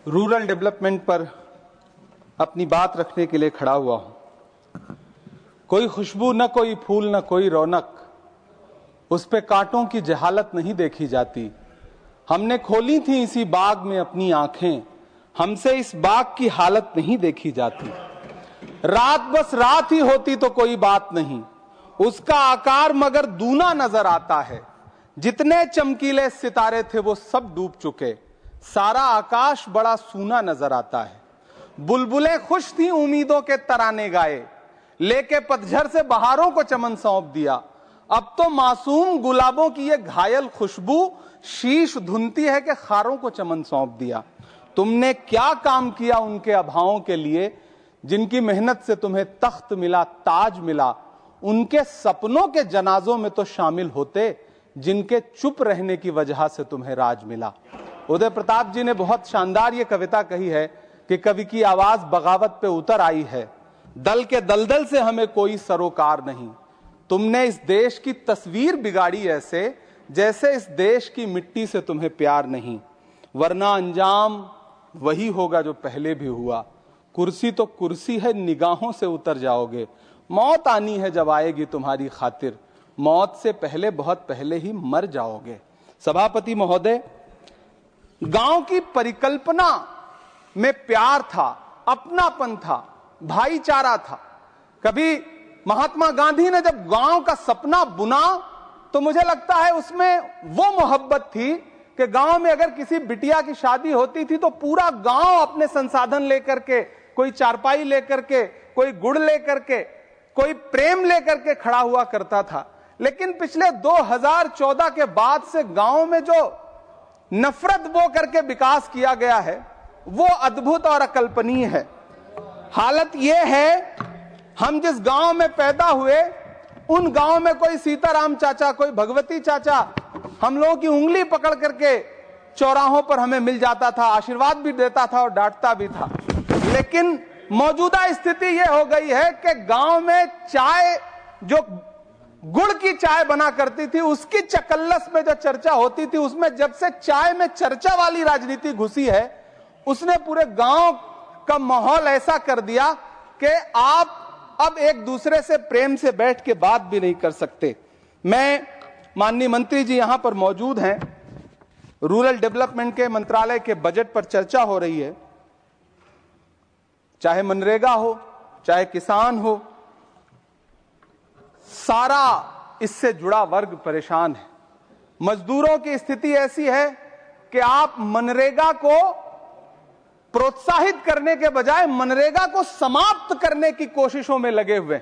Rural development पर अपनी बात रखने के लिए खड़ा हुआ हूं। कोई खुशबू न कोई फूल न कोई रौनक, उस पे कांटों की जहालत नहीं देखी जाती। हमने खोली थी इसी बाग में अपनी आंखें, हमसे इस बाग की हालत नहीं देखी जाती। रात बस रात ही होती तो कोई बात नहीं, उसका आकार मगर दूना नजर आता है। जितने चमकीले सितारे थे वो सब डूब चुके, सारा आकाश बड़ा सूना नजर आता है। बुलबुलें खुश थी उम्मीदों के तराने गाए, लेके पतझड़ से बहारों को चमन सौंप दिया। अब तो मासूम गुलाबों की ये घायल खुशबू शीश धुनती है कि खारों को चमन सौंप दिया। तुमने क्या काम किया उनके अभावों के लिए, जिनकी मेहनत से तुम्हें तख्त मिला, ताज मिला। उनके सपनों के जनाजों में तो शामिल होते, जिनके चुप रहने की वजह से तुम्हें राज मिला। उदय प्रताप जी ने बहुत शानदार ये कविता कही है कि कवि की आवाज बगावत पे उतर आई है। दल के दलदल से हमें कोई सरोकार नहीं। तुमने इस देश की तस्वीर बिगाड़ी ऐसे, जैसे इस देश की मिट्टी से तुम्हें प्यार नहीं। वरना अंजाम वही होगा जो पहले भी हुआ। कुर्सी तो कुर्सी है, निगाहों से उतर जाओगे। मौत आनी है जब आएगी तुम्हारी खातिर, मौत से पहले बहुत पहले ही मर जाओगे। सभापति महोदय, गांव की परिकल्पना में प्यार था, अपनापन था, भाईचारा था। कभी महात्मा गांधी ने जब गांव का सपना बुना तो मुझे लगता है उसमें वो मोहब्बत थी कि गांव में अगर किसी बिटिया की शादी होती थी तो पूरा गांव अपने संसाधन लेकर के, कोई चारपाई लेकर के, कोई गुड़ लेकर के, कोई प्रेम लेकर के खड़ा हुआ करता था। लेकिन पिछले 2014 के बाद से गांव में जो नफरत बो करके विकास किया गया है वो अद्भुत और अकल्पनीय है। हालत यह है, हम जिस गांव में पैदा हुए उन गांव में कोई सीताराम चाचा, कोई भगवती चाचा हम लोगों की उंगली पकड़ करके चौराहों पर हमें मिल जाता था, आशीर्वाद भी देता था और डांटता भी था। लेकिन मौजूदा स्थिति यह हो गई है कि गांव में चाय, जो गुड़ की चाय बना करती थी, उसकी चकल्लस में जो चर्चा होती थी, उसमें जब से चाय में चर्चा वाली राजनीति घुसी है, उसने पूरे गांव का माहौल ऐसा कर दिया कि आप अब एक दूसरे से प्रेम से बैठ के बात भी नहीं कर सकते। मैं, माननीय मंत्री जी यहां पर मौजूद हैं, रूरल डेवलपमेंट के मंत्रालय के बजट पर चर्चा हो रही है। चाहे मनरेगा हो, चाहे किसान हो, सारा इससे जुड़ा वर्ग परेशान है। मजदूरों की स्थिति ऐसी है कि आप मनरेगा को प्रोत्साहित करने के बजाय मनरेगा को समाप्त करने की कोशिशों में लगे हुए।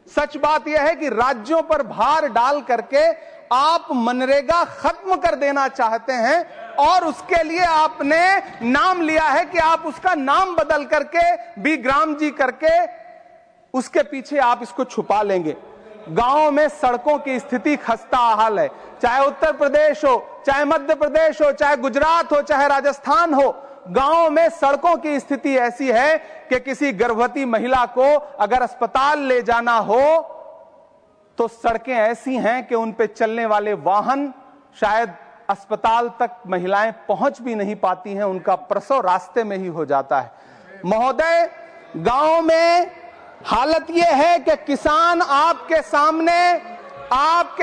सच बात यह है कि राज्यों पर भार डाल करके आप मनरेगा खत्म कर देना चाहते हैं और उसके लिए आपने नाम लिया है कि आप उसका नाम बदल करके बी ग्राम जी करके उसके पीछे आप इसको छुपा लेंगे। गांव में सड़कों की स्थिति खस्ता हाल है, चाहे उत्तर प्रदेश हो, चाहे मध्य प्रदेश हो, चाहे गुजरात हो, चाहे राजस्थान हो। गांव में सड़कों की स्थिति ऐसी है कि किसी गर्भवती महिला को अगर अस्पताल ले जाना हो तो सड़कें ऐसी हैं कि उन पे चलने वाले वाहन शायद अस्पताल तक महिलाएं पहुंच भी नहीं पाती हैं, उनका प्रसव रास्ते में ही हो जाता है। महोदय, गांव में हालत यह है कि किसान आपके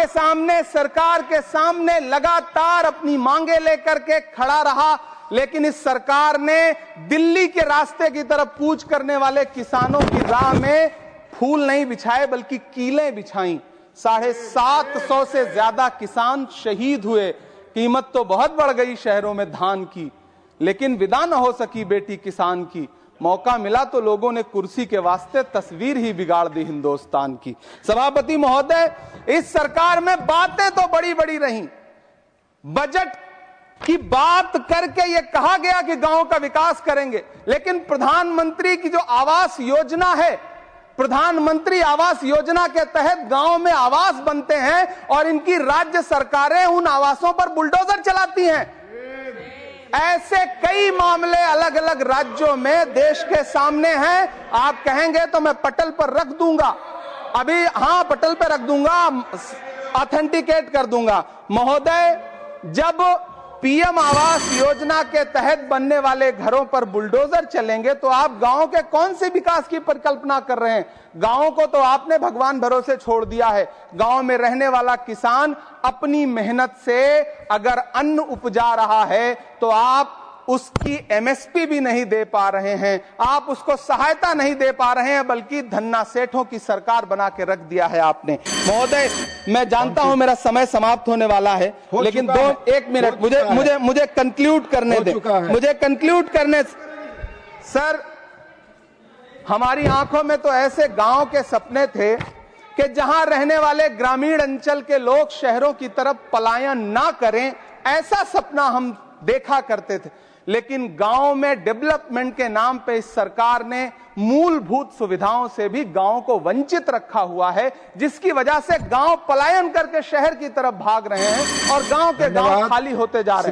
सामने सरकार के सामने लगातार अपनी मांगे लेकर के खड़ा रहा, लेकिन इस सरकार ने दिल्ली के रास्ते की तरफ कूच करने वाले किसानों की राह में फूल नहीं बिछाए बल्कि कीलें बिछाई। 750 से ज्यादा किसान शहीद हुए। कीमत तो बहुत बढ़ गई शहरों में धान की, लेकिन विदा न हो सकी बेटी किसान की। मौका मिला तो लोगों ने कुर्सी के वास्ते तस्वीर ही बिगाड़ दी हिंदुस्तान की। सभापति महोदय, इस सरकार में बातें तो बड़ी बड़ी रही। बजट की बात करके यह कहा गया कि गांव का विकास करेंगे, लेकिन प्रधानमंत्री की जो आवास योजना है, प्रधानमंत्री आवास योजना के तहत गांव में आवास बनते हैं और इनकी राज्य सरकारें उन आवासों पर बुलडोजर चलाती हैं। ऐसे कई मामले अलग अलग राज्यों में देश के सामने हैं। आप कहेंगे तो मैं पटल पर रख दूंगा, अभी हां पटल पर रख दूंगा, ऑथेंटिकेट कर दूंगा। महोदय, जब पीएम आवास योजना के तहत बनने वाले घरों पर बुलडोजर चलेंगे तो आप गांव के कौन से विकास की परिकल्पना कर रहे हैं? गांव को तो आपने भगवान भरोसे छोड़ दिया है। गांव में रहने वाला किसान अपनी मेहनत से अगर अन्न उपजा रहा है तो आप उसकी एमएसपी भी नहीं दे पा रहे हैं, आप उसको सहायता नहीं दे पा रहे हैं, बल्कि धन्ना सेठों की सरकार बना के रख दिया है आपने। महोदय, मैं जानता हूं मेरा समय समाप्त होने वाला है, लेकिन एक मिनट मुझे कंक्लूड करने दें, मुझे कंक्लूड करने। सर, हमारी आंखों में तो ऐसे गांव के सपने थे कि जहां रहने वाले ग्रामीण अंचल के लोग शहरों की तरफ पलायन ना करें, ऐसा सपना हम देखा करते थे। लेकिन गांव में डेवलपमेंट के नाम पे इस सरकार ने मूलभूत सुविधाओं से भी गांव को वंचित रखा हुआ है, जिसकी वजह से गांव पलायन करके शहर की तरफ भाग रहे हैं और गांव के गांव खाली होते जा रहे हैं।